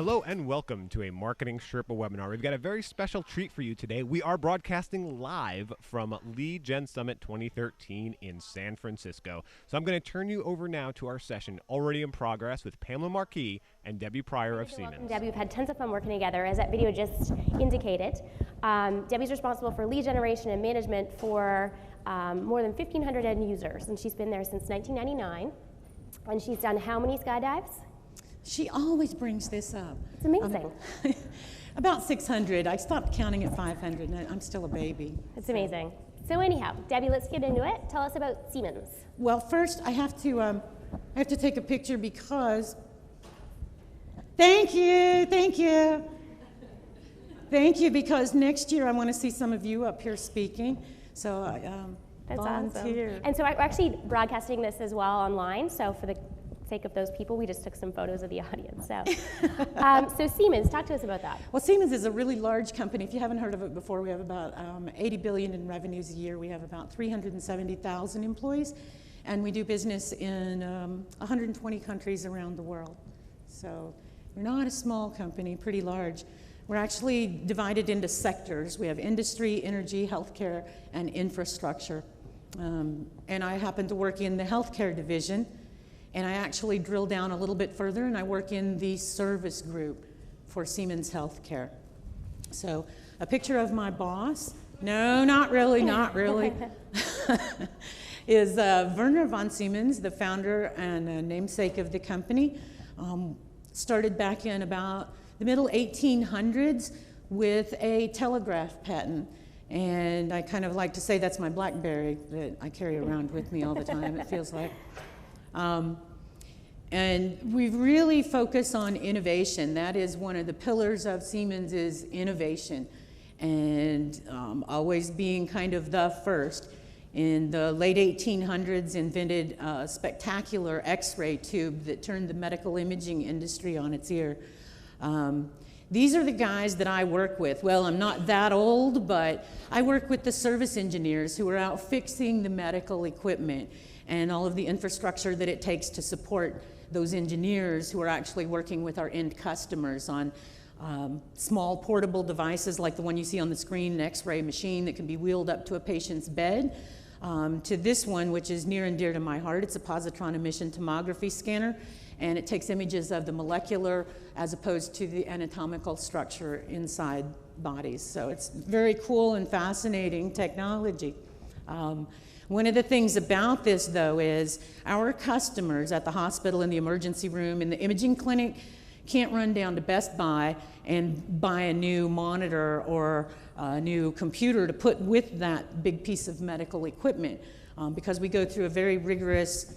Hello and welcome to a Marketing Sherpa webinar. We've got a very special treat for you today. We are broadcasting live from Lead Gen Summit 2013 in San Francisco. So I'm going to turn you over now to our session already in progress with Pamela Marquis and Debbie Pryor of Siemens. Welcome, Debbie. We've had tons of fun working together, as that video just indicated. Debbie's responsible for lead generation and management for more than 1,500 end users, and she's been there since 1999. And she's done how many skydives? She always brings this up. It's amazing. About 600. I stopped counting at 500, and I'm still a baby. It's amazing. So anyhow, Debbie, let's get into it. Tell us about Siemens. Well, first I have to take a picture because. Thank you, because next year I want to see some of you up here speaking. So I That's volunteer. awesome. And so we're actually broadcasting this as well online. So for the sake of those people, we just took some photos of the audience. So, so Siemens, talk to us about that. Well, Siemens is a really large company. If you haven't heard of it before, we have about 80 billion in revenues a year. We have about 370,000 employees, and we do business in 120 countries around the world. So we're not a small company, pretty large. We're actually divided into sectors. We have industry, energy, healthcare, and infrastructure. And I happen to work in the healthcare division. And I actually drill down a little bit further, and I work in the service group for Siemens Healthcare. So a picture of my boss, no, not really, is Werner von Siemens, the founder and namesake of the company. Started back in about the middle 1800s with a telegraph patent. And I kind of like to say that's my BlackBerry that I carry around with me all the time, it feels like. And we really focus on innovation. That is one of the pillars of Siemens, is innovation, and always being kind of the first. In the late 1800s, invented a spectacular X-ray tube that turned the medical imaging industry on its ear. These are the guys that I work with. Well, I'm not that old, but I work with the service engineers who are out fixing the medical equipment and all of the infrastructure that it takes to support those engineers who are actually working with our end customers on small portable devices like the one you see on the screen, an X-ray machine that can be wheeled up to a patient's bed, to this one, which is near and dear to my heart. It's a positron emission tomography scanner, and it takes images of the molecular as opposed to the anatomical structure inside bodies. So it's very cool and fascinating technology. One of the things about this, though, is our customers at the hospital, in the emergency room, in the imaging clinic, can't run down to Best Buy and buy a new monitor or a new computer to put with that big piece of medical equipment, because we go through a very rigorous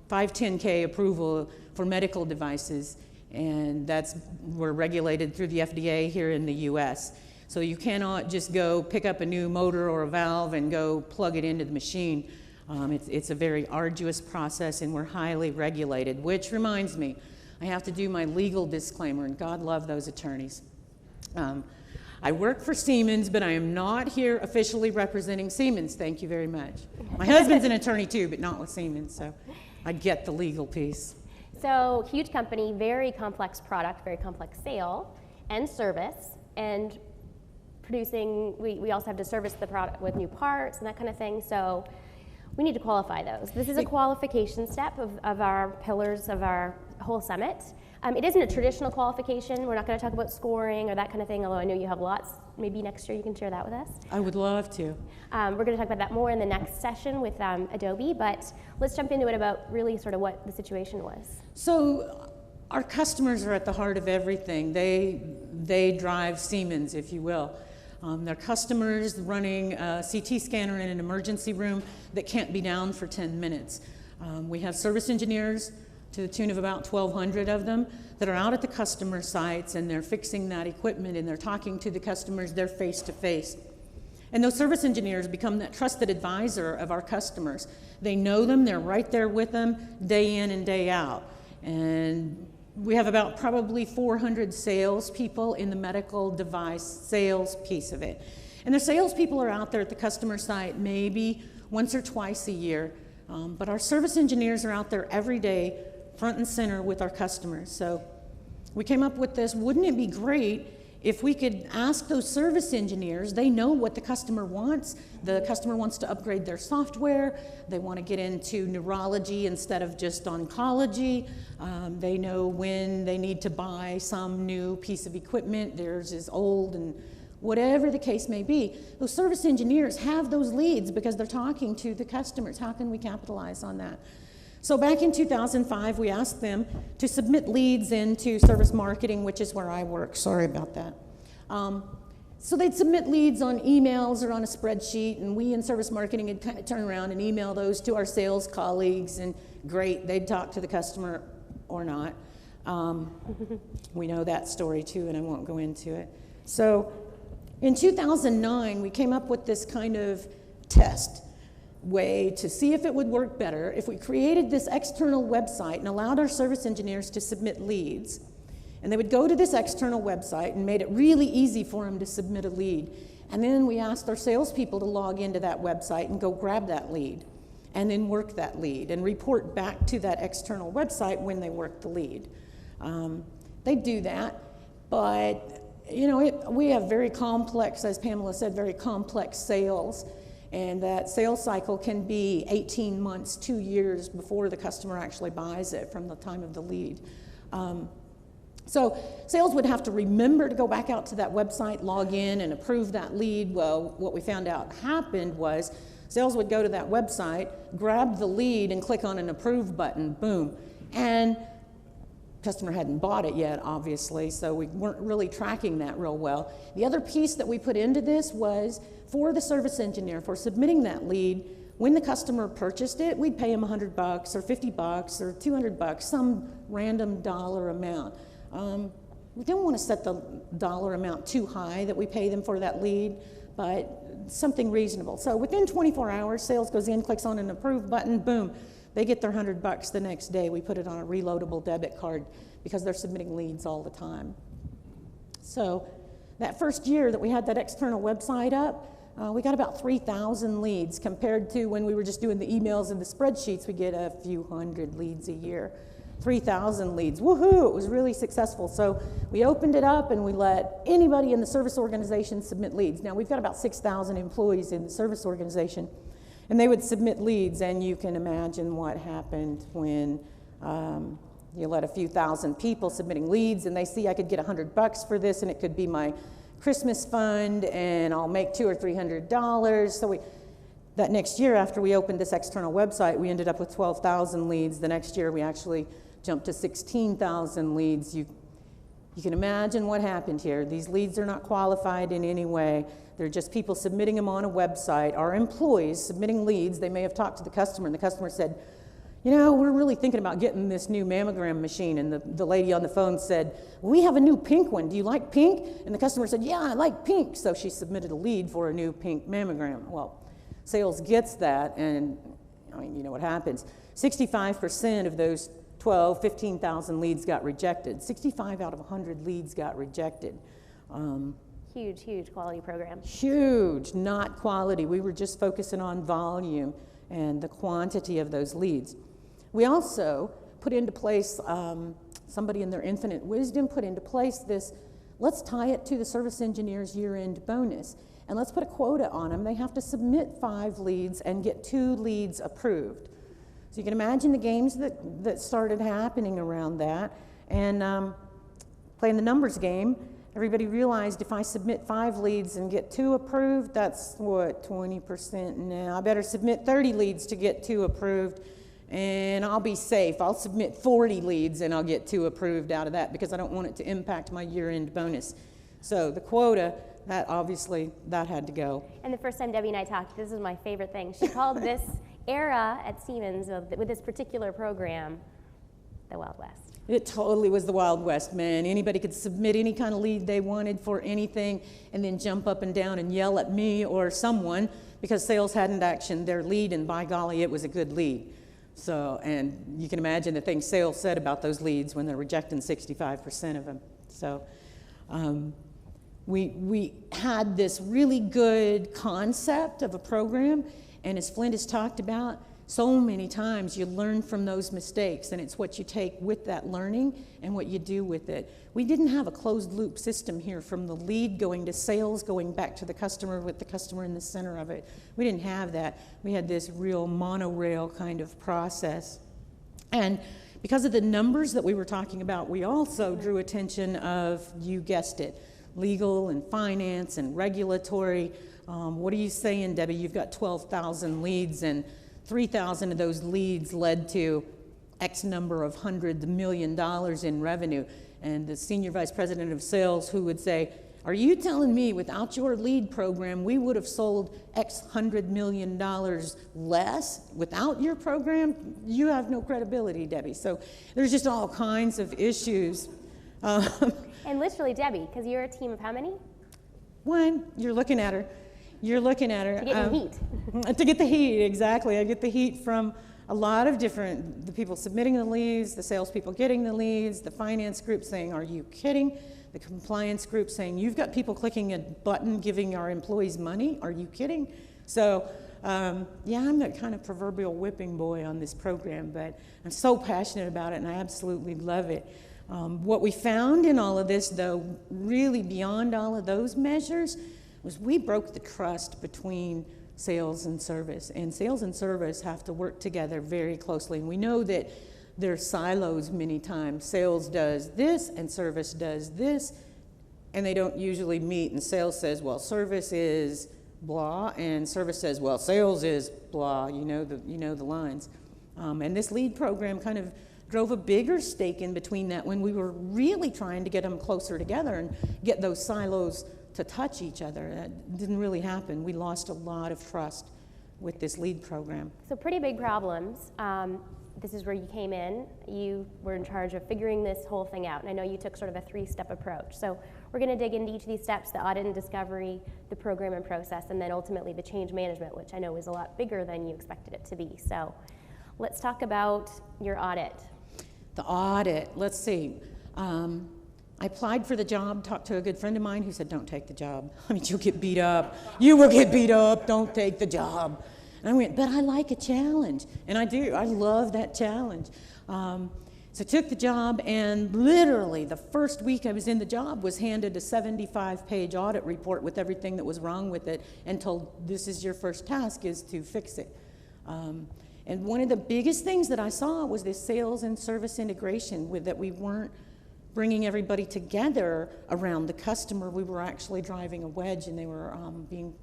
510K approval for medical devices, and we're regulated through the FDA here in the US. So you cannot just go pick up a new motor or a valve and go plug it into the machine. It's a very arduous process, and we're highly regulated, which reminds me, I have to do my legal disclaimer, and God love those attorneys. I work for Siemens, but I am not here officially representing Siemens. Thank you very much. My husband's an attorney too, but not with Siemens, so I get the legal piece. So huge company, very complex product, very complex sale and service, and producing, we also have to service the product with new parts and that kind of thing, so we need to qualify those. This is a qualification step of our pillars of our whole summit. It isn't a traditional qualification. We're not going to talk about scoring or that kind of thing, although I know you have lots. Maybe next year you can share that with us. I would love to. We're going to talk about that more in the next session with Adobe, but let's jump into it about really sort of what the situation was. So our customers are at the heart of everything. They drive Siemens, if you will. They're customers running a CT scanner in an emergency room that can't be down for 10 minutes. We have service engineers to the tune of about 1,200 of them that are out at the customer sites, and they're fixing that equipment, and they're talking to the customers, they're face to face. And those service engineers become that trusted advisor of our customers. They know them, they're right there with them day in and day out. And we have about probably 400 salespeople in the medical device sales piece of it. And the salespeople are out there at the customer site maybe once or twice a year, but our service engineers are out there every day, front and center with our customers. So we came up with this, wouldn't it be great if we could ask those service engineers, they know what the customer wants. The customer wants to upgrade their software. They want to get into neurology instead of just oncology. They know when they need to buy some new piece of equipment. Theirs is old, and whatever the case may be. Those service engineers have those leads because they're talking to the customers. How can we capitalize on that? So back in 2005, we asked them to submit leads into service marketing, which is where I work. Sorry about that. So they'd submit leads on emails or on a spreadsheet, and we in service marketing would kind of turn around and email those to our sales colleagues, and great, they'd talk to the customer or not. We know that story too, and I won't go into it. So in 2009, we came up with this kind of test way to see if it would work better if we created this external website and allowed our service engineers to submit leads. And they would go to this external website and made it really easy for them to submit a lead. And then we asked our salespeople to log into that website and go grab that lead and then work that lead and report back to that external website when they work the lead. They do that, but you know, we have very complex, as Pamela said, very complex sales. And that sales cycle can be 18 months, 2 years before the customer actually buys it from the time of the lead. So sales would have to remember to go back out to that website, log in, and approve that lead. Well, what we found out happened was sales would go to that website, grab the lead, and click on an approve button, boom. And customer hadn't bought it yet, obviously, so we weren't really tracking that real well. The other piece that we put into this was for the service engineer, for submitting that lead, when the customer purchased it, we'd pay him $100 or $50 or $200, some random dollar amount. We didn't want to set the dollar amount too high that we pay them for that lead, but something reasonable. So within 24 hours, sales goes in, clicks on an approve button, boom. They get their $100 the next day. We put it on a reloadable debit card because they're submitting leads all the time. So that first year that we had that external website up, we got about 3,000 leads compared to when we were just doing the emails and the spreadsheets, we get a few hundred leads a year. 3,000 leads, woohoo, it was really successful. So we opened it up and we let anybody in the service organization submit leads. Now we've got about 6,000 employees in the service organization. And they would submit leads, and you can imagine what happened when you let a few thousand people submitting leads, and they see I could get $100 for this, and it could be my Christmas fund, and I'll make $200 or $300. So that next year, after we opened this external website, we ended up with 12,000 leads. The next year, we actually jumped to 16,000 leads. You can imagine what happened here. These leads are not qualified in any way. They're just people submitting them on a website. Our employees submitting leads. They may have talked to the customer, and the customer said, you know, we're really thinking about getting this new mammogram machine. And the lady on the phone said, we have a new pink one. Do you like pink? And the customer said, yeah, I like pink. So she submitted a lead for a new pink mammogram. Well, sales gets that, and I mean, you know what happens. 65% of those 15,000 leads got rejected. 65 out of 100 leads got rejected. Huge quality program. Huge, not quality. We were just focusing on volume and the quantity of those leads. We also put into place, somebody in their infinite wisdom put into place this, let's tie it to the service engineer's year-end bonus, and let's put a quota on them. They have to submit 5 leads and get 2 leads approved. So you can imagine the games that started happening around that. And playing the numbers game, everybody realized if I submit 5 leads and get 2 approved, that's what, 20% now. I better submit 30 leads to get 2 approved, and I'll be safe. I'll submit 40 leads and I'll get 2 approved out of that because I don't want it to impact my year-end bonus. So the quota, that obviously, that had to go. And the first time Debbie and I talked, this is my favorite thing. She called this era at Siemens with this particular program the Wild West. It totally was the Wild West, man. Anybody could submit any kind of lead they wanted for anything and then jump up and down and yell at me or someone because sales hadn't actioned their lead, and by golly, it was a good lead. So, and you can imagine the things sales said about those leads when they're rejecting 65% of them. So we had this really good concept of a program, and as Flint has talked about, so many times you learn from those mistakes, and it's what you take with that learning and what you do with it. We didn't have a closed loop system here from the lead going to sales, going back to the customer with the customer in the center of it. We didn't have that. We had this real monorail kind of process. And because of the numbers that we were talking about, we also drew attention of, you guessed it, legal and finance and regulatory. What are you saying, Debbie? You've got 12,000 leads, and 3,000 of those leads led to X number of hundreds of million dollars in revenue. And the senior vice president of sales who would say, are you telling me without your lead program, we would have sold X $100 million less without your program? You have no credibility, Debbie. So there's just all kinds of issues. And literally, Debbie, because you're a team of how many? One, you're looking at her. You're looking at her. To get the heat. To get the heat, exactly. I get the heat from a lot of different, the people submitting the leads, the salespeople getting the leads, the finance group saying, are you kidding? The compliance group saying, you've got people clicking a button giving our employees money, are you kidding? So, yeah, I'm that kind of proverbial whipping boy on this program, but I'm so passionate about it and I absolutely love it. What we found in all of this, though, really beyond all of those measures, was we broke the trust between sales and service. And sales and service have to work together very closely. And we know that there are silos many times. Sales does this and service does this, and they don't usually meet. And sales says, well, service is blah, and service says, well, sales is blah. You know the lines. And this lead program kind of drove a bigger stake in between that when we were really trying to get them closer together and get those silos to touch each other. That didn't really happen. We lost a lot of trust with this lead program. So pretty big problems. This is where you came in. You were in charge of figuring this whole thing out. And I know you took sort of a 3-step approach. So we're going to dig into each of these steps, the audit and discovery, the program and process, and then ultimately the change management, which I know is a lot bigger than you expected it to be. So let's talk about your audit. The audit, let's see. I applied for the job, talked to a good friend of mine who said, don't take the job. I mean, you'll get beat up. You will get beat up, don't take the job. And I went, but I like a challenge. And I do, I love that challenge. So I took the job, and literally the first week I was in the job was handed a 75-page audit report with everything that was wrong with it and told, this is your first task, is to fix it. And one of the biggest things that I saw was this sales and service integration, with that we weren't bringing everybody together around the customer. We were actually driving a wedge, and they were being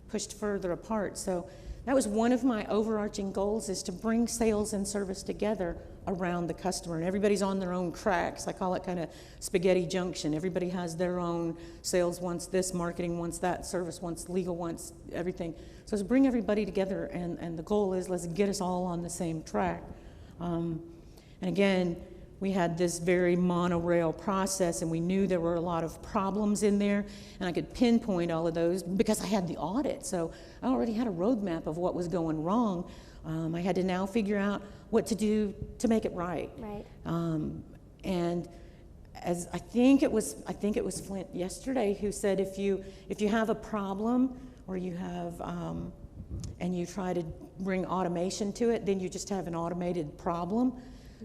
pushed further apart. So that was one of my overarching goals, is to bring sales and service together around the customer. And everybody's on their own tracks. I call it kind of spaghetti junction. Everybody has their own. Sales wants this, marketing wants that, service wants, legal wants everything. So let's bring everybody together, and the goal is, let's get us all on the same track. And again, we had this very monorail process, and we knew there were a lot of problems in there, and I could pinpoint all of those because I had the audit. So I already had a roadmap of what was going wrong. I had to now figure out what to do to make it right. Right. And as I think it was Flint yesterday who said, if you have a problem, or you have and you try to bring automation to it, then you just have an automated problem.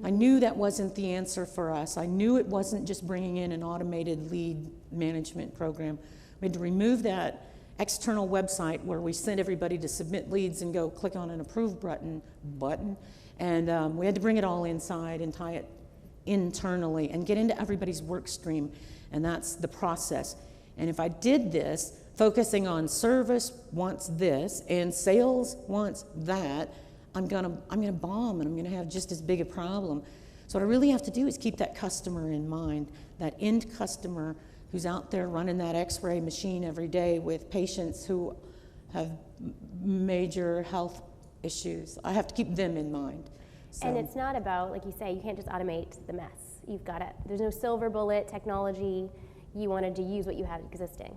I knew that wasn't the answer for us. I knew it wasn't just bringing in an automated lead management program. We had to remove that external website where we sent everybody to submit leads and go click on an approve button, and we had to bring it all inside and tie it internally and get into everybody's work stream, and that's the process. And if I did this, focusing on service wants this and sales wants that, I'm gonna bomb, and I'm gonna have just as big a problem. So what I really have to do is keep that customer in mind, that end customer who's out there running that X-ray machine every day with patients who have major health issues. I have to keep them in mind. So. And it's not about, like you say, you can't just automate the mess. You've got to, there's no silver bullet technology. You wanted to use what you had existing.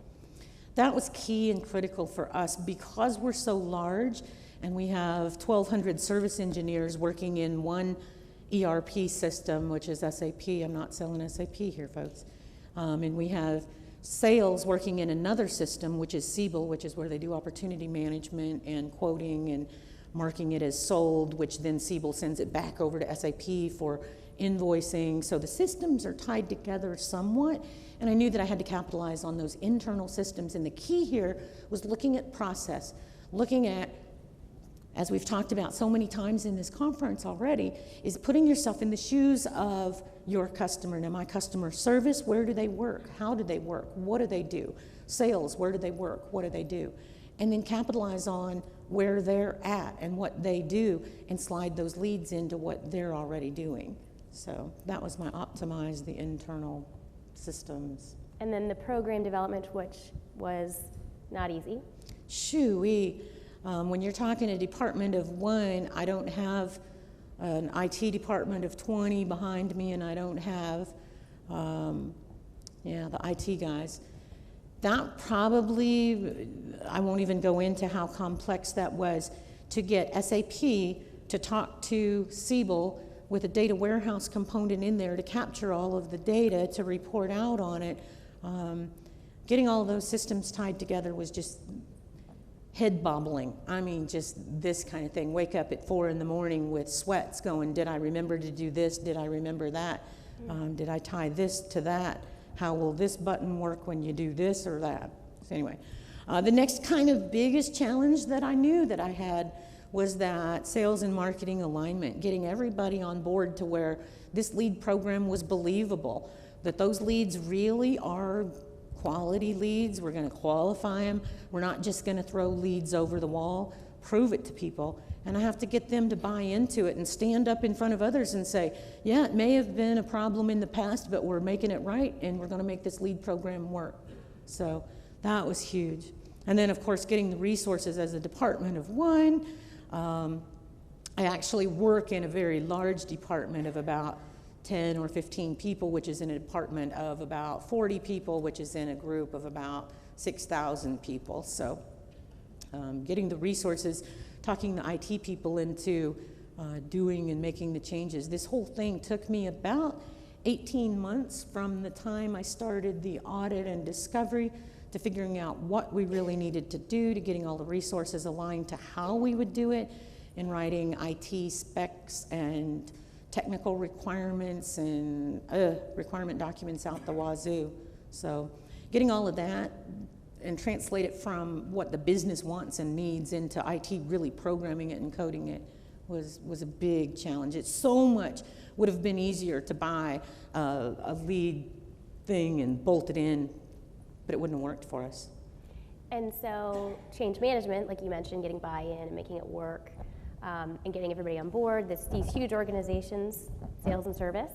That was key and critical for us because we're so large, and we have 1,200 service engineers working in one ERP system, which is SAP. I'm not selling SAP here, folks. And we have sales working in another system, which is Siebel, which is where they do opportunity management and quoting and marking it as sold, which then Siebel sends it back over to SAP for invoicing. So the systems are tied together somewhat, and I knew that I had to capitalize on those internal systems. And the key here was looking at process, looking at, as we've talked about so many times in this conference already, is putting yourself in the shoes of your customer. Now, my customer service, where do they work? How do they work? What do they do? Sales, where do they work? What do they do? And then capitalize on where they're at and what they do and slide those leads into what they're already doing. So that was my optimize the internal systems. And then the program development, which was not easy. Shoo-wee. When you're talking a department of 1, I don't have an IT department of 20 behind me, and I don't have, the IT guys. That probably, I won't even go into how complex that was to get SAP to talk to Siebel with a data warehouse component in there to capture all of the data, to report out on it. Getting all of those systems tied together was just head bobbling. I mean, just this kind of thing. Wake up at 4 in the morning with sweats going, did I remember to do this? Did I remember that? Did I tie this to that? How will this button work when you do this or that? So anyway, the next kind of biggest challenge that I knew that I had was that sales and marketing alignment, getting everybody on board to where this lead program was believable, that those leads really are quality leads. We're going to qualify them. We're not just going to throw leads over the wall, prove it to people. And I have to get them to buy into it and stand up in front of others and say, yeah, it may have been a problem in the past, but we're making it right, and we're going to make this lead program work. So that was huge. And then, of course, getting the resources as a department of 1. I actually work in a very large department of about 10 or 15 people, which is in a department of about 40 people, which is in a group of about 6,000 people. So getting the resources, talking the IT people into doing and making the changes. This whole thing took me about 18 months from the time I started the audit and discovery to figuring out what we really needed to do, to getting all the resources aligned to how we would do it, and writing IT specs and technical requirements and requirement documents out the wazoo. So getting all of that and translate it from what the business wants and needs into IT really programming it and coding it was a big challenge. It so much would have been easier to buy a lead thing and bolt it in, but it wouldn't have worked for us. And so change management, like you mentioned, getting buy-in and making it work, and getting everybody on board, these huge organizations, sales and service,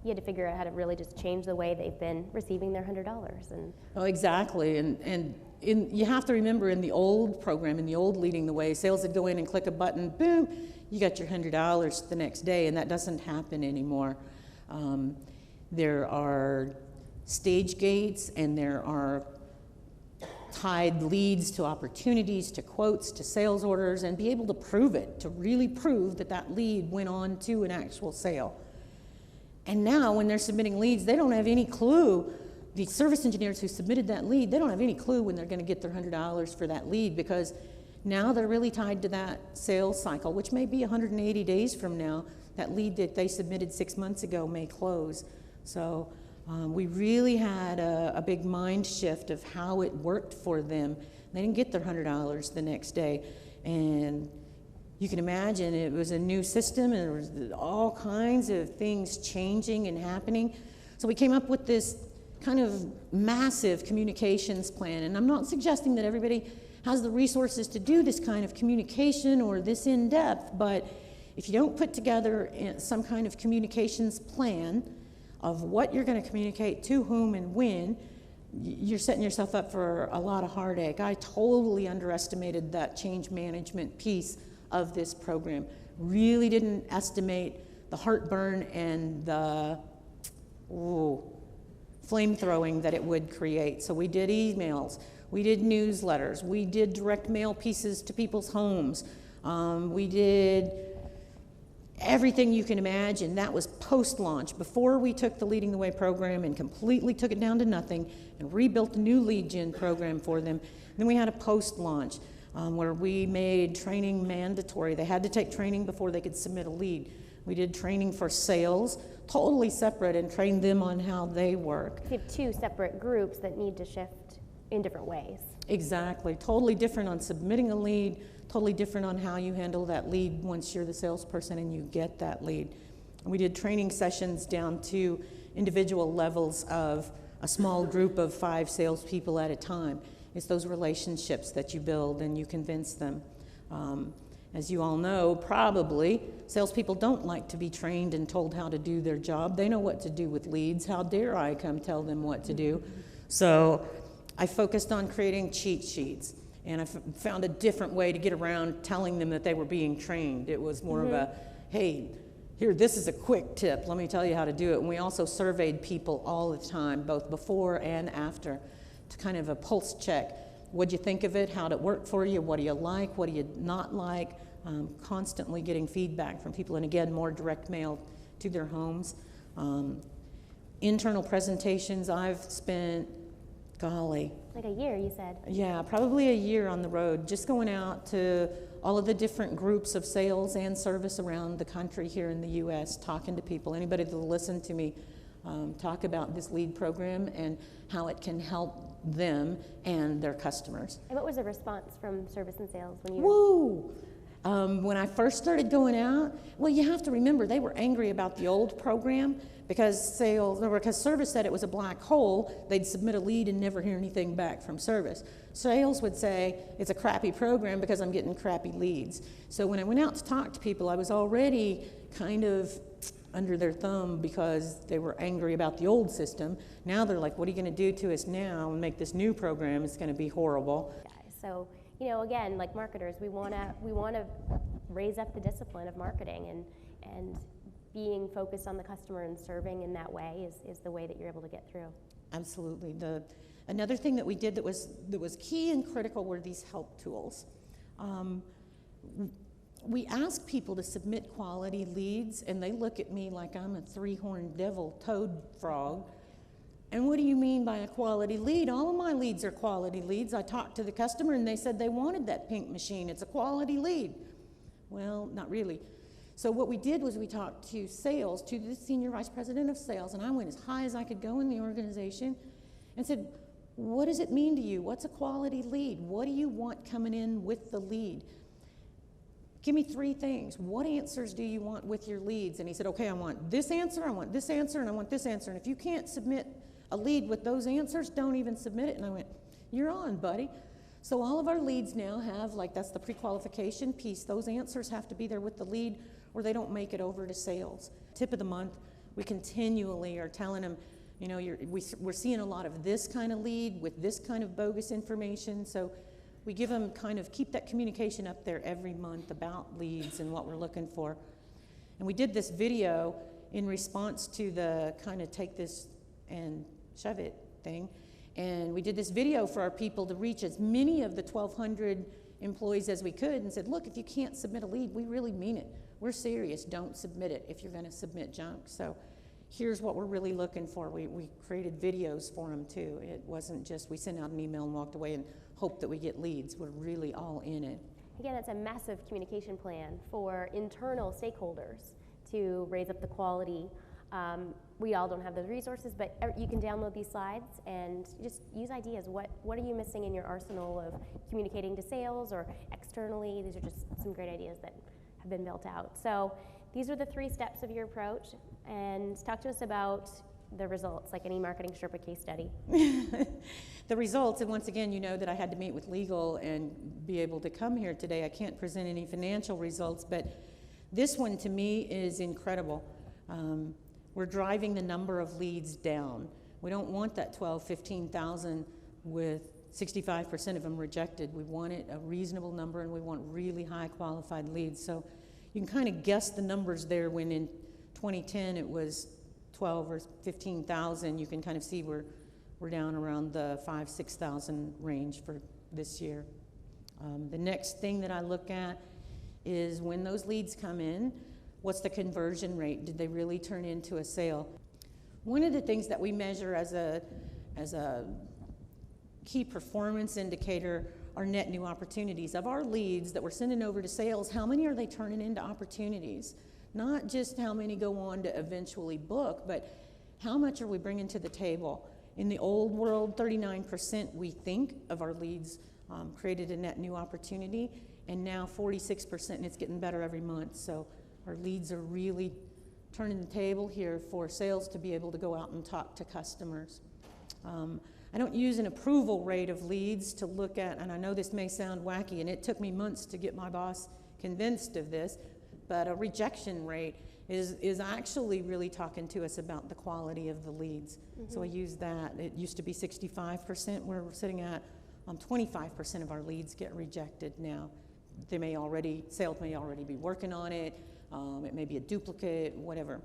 you had to figure out how to really just change the way they've been receiving their $100. And oh, exactly. And you have to remember, in the old program, in the old Leading the Way, sales would go in and click a button, boom, you got your $100 the next day, and that doesn't happen anymore. There are stage gates, and there are tied leads to opportunities, to quotes, to sales orders, and be able to prove it, to really prove that that lead went on to an actual sale. And now when they're submitting leads, they don't have any clue. The service engineers who submitted that lead, they don't have any clue when they're going to get their $100 for that lead, because now they're really tied to that sales cycle, which may be 180 days from now. That lead that they submitted 6 months ago may close. So we really had a big mind shift of how it worked for them. They didn't get their $100 the next day. And you can imagine it was a new system, and there was all kinds of things changing and happening. So we came up with this kind of massive communications plan. And I'm not suggesting that everybody has the resources to do this kind of communication or this in-depth, but if you don't put together some kind of communications plan of what you're going to communicate to whom and when, you're setting yourself up for a lot of heartache. I totally underestimated that change management piece of this program. Really didn't estimate the heartburn and the flame throwing that it would create. So we did emails, we did newsletters, we did direct mail pieces to people's homes, we did everything you can imagine. That was post-launch, before we took the Leading the Way program and completely took it down to nothing and rebuilt a new lead gen program for them. Then we had a post-launch. where we made training mandatory. They had to take training before they could submit a lead. We did training for sales, totally separate, and trained them on how they work. You have two separate groups that need to shift in different ways. Exactly, totally different on submitting a lead, totally different on how you handle that lead once you're the salesperson and you get that lead. And we did training sessions down to individual levels of a small group of 5 salespeople at a time. It's those relationships that you build and you convince them. As you all know, probably, salespeople don't like to be trained and told how to do their job. They know what to do with leads. How dare I come tell them what to do? So I focused on creating cheat sheets, and I found a different way to get around telling them that they were being trained. It was more of a, hey, here, this is a quick tip. Let me tell you how to do it. And we also surveyed people all the time, both before and after, to kind of a pulse check. What'd you think of it? How'd it work for you? What do you like? What do you not like? Constantly getting feedback from people, and again, more direct mail to their homes. Internal presentations, I've spent, golly. Like a year, you said. Yeah, probably a year on the road, just going out to all of the different groups of sales and service around the country here in the U.S., talking to people, anybody that'll listen to me talk about this lead program and how it can help them and their customers. And what was the response from service and sales when you Woo! When I first started going out, well, you have to remember they were angry about the old program because service said it was a black hole. They'd submit a lead and never hear anything back from service. Sales would say it's a crappy program because I'm getting crappy leads. So when I went out to talk to people, I was already kind of under their thumb because they were angry about the old system. Now they're like, what are you going to do to us now and make this new program? It's going to be horrible. So, you know, again, like marketers, we want to raise up the discipline of marketing, and being focused on the customer and serving in that way is the way that you're able to get through. Absolutely. Another thing that we did that was key and critical were these help tools. We ask people to submit quality leads, and they look at me like I'm a 3-horned devil toad frog. And what do you mean by a quality lead? All of my leads are quality leads. I talked to the customer, and they said they wanted that pink machine. It's a quality lead. Well, not really. So what we did was we talked to sales, to the senior vice president of sales, and I went as high as I could go in the organization and said, what does it mean to you? What's a quality lead? What do you want coming in with the lead? Give me 3 things. What answers do you want with your leads? And he said, okay, I want this answer, I want this answer, and I want this answer. And if you can't submit a lead with those answers, don't even submit it. And I went, you're on, buddy. So all of our leads now have, like, that's the pre-qualification piece. Those answers have to be there with the lead or they don't make it over to sales. Tip of the month, we continually are telling them, you know, we're seeing a lot of this kind of lead with this kind of bogus information. So we give them kind of keep that communication up there every month about leads and what we're looking for. And we did this video in response to the kind of take this and shove it thing. And we did this video for our people to reach as many of the 1,200 employees as we could and said, look, if you can't submit a lead, we really mean it. We're serious. Don't submit it if you're going to submit junk. So here's what we're really looking for. We created videos for them too. It wasn't just we sent out an email and walked away and hope that we get leads. We're really all in it. Again, that's a massive communication plan for internal stakeholders to raise up the quality. We all don't have those resources, but you can download these slides and just use ideas. What are you missing in your arsenal of communicating to sales or externally? These are just some great ideas that have been built out. So these are the 3 steps of your approach, and talk to us about the results, like any MarketingSherpa case study. The results, and once again, you know that I had to meet with legal and be able to come here today. I can't present any financial results, but this one to me is incredible. We're driving the number of leads down. We don't want that 12, 15,000 with 65% of them rejected. We want it a reasonable number, and we want really high qualified leads. So you can kind of guess the numbers there. When in 2010 it was 12 or 15,000, you can kind of see we're down around the 5,000, 6,000 range for this year. The next thing that I look at is when those leads come in, what's the conversion rate? Did they really turn into a sale? One of the things that we measure as a key performance indicator are net new opportunities. Of our leads that we're sending over to sales, how many are they turning into opportunities? Not just how many go on to eventually book, but how much are we bringing to the table? In the old world, 39% we think of our leads created a net new opportunity, and now 46%, and it's getting better every month. So our leads are really turning the table here for sales to be able to go out and talk to customers. I don't use an approval rate of leads to look at, and I know this may sound wacky, and it took me months to get my boss convinced of this, but a rejection rate is actually really talking to us about the quality of the leads. So I use that. It used to be 65%. We're sitting at 25% of our leads get rejected now. Sales may already be working on it. It may be a duplicate, whatever.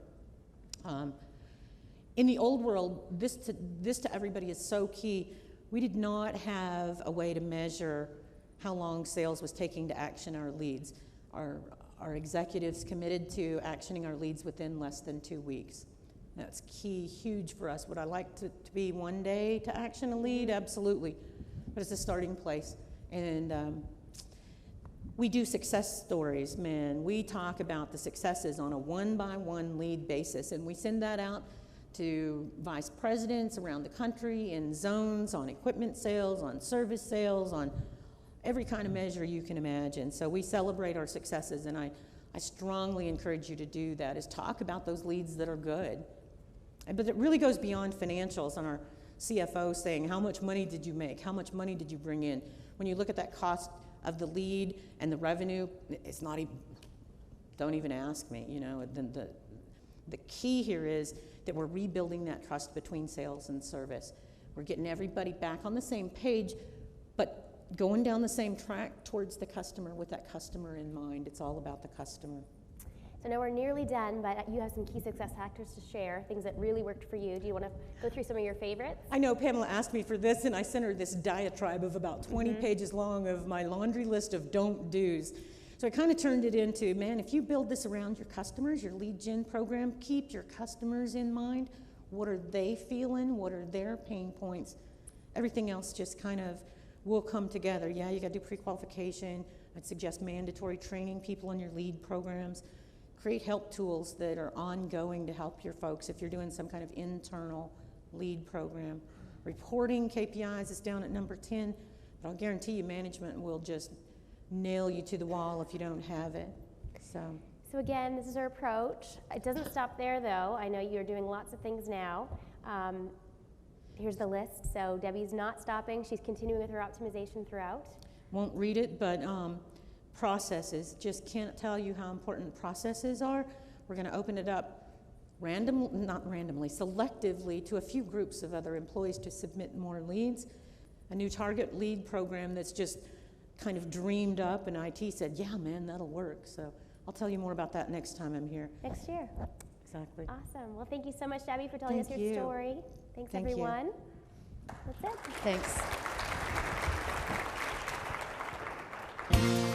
In the old world, this to everybody is so key. We did not have a way to measure how long sales was taking to action our leads. Our executives committed to actioning our leads within less than 2 weeks. That's key, huge for us. Would I like to be one day to action a lead? Absolutely. But it's a starting place. And we do success stories, man. We talk about the successes on a one-by-one lead basis, and we send that out to vice presidents around the country in zones, on equipment sales, on service sales, on every kind of measure you can imagine. So we celebrate our successes, and I strongly encourage you to do that, is talk about those leads that are good. But it really goes beyond financials and our CFO saying, how much money did you make? How much money did you bring in? When you look at that cost of the lead and the revenue, it's not even, don't even ask me, the key here is that we're rebuilding that trust between sales and service. We're getting everybody back on the same page, but going down the same track towards the customer with that customer in mind. It's all about the customer. So now we're nearly done, but you have some key success factors to share, things that really worked for you. Do you want to go through some of your favorites? I know Pamela asked me for this, and I sent her this diatribe of about 20 pages long of my laundry list of don't do's. So I kind of turned it into, man, if you build this around your customers, your lead gen program, keep your customers in mind. What are they feeling? What are their pain points? Everything else just kind of will come together. Yeah, you got to do pre-qualification. I'd suggest mandatory training people in your lead programs. Create help tools that are ongoing to help your folks if you're doing some kind of internal lead program. Reporting KPIs is down at number 10, but I'll guarantee you management will just nail you to the wall if you don't have it. So again, this is our approach. It doesn't stop there, though. I know you're doing lots of things now. Here's the list. So Debbie's not stopping. She's continuing with her optimization throughout. Won't read it, but processes. Just can't tell you how important processes are. We're going to open it up selectively to a few groups of other employees to submit more leads. A new target lead program that's just kind of dreamed up, and IT said, yeah, man, that'll work. So I'll tell you more about that next time I'm here. Next year. Exactly. Awesome. Well, thank you so much, Debbie, for telling us your story. Thanks, Thank everyone. you. That's it. Thanks.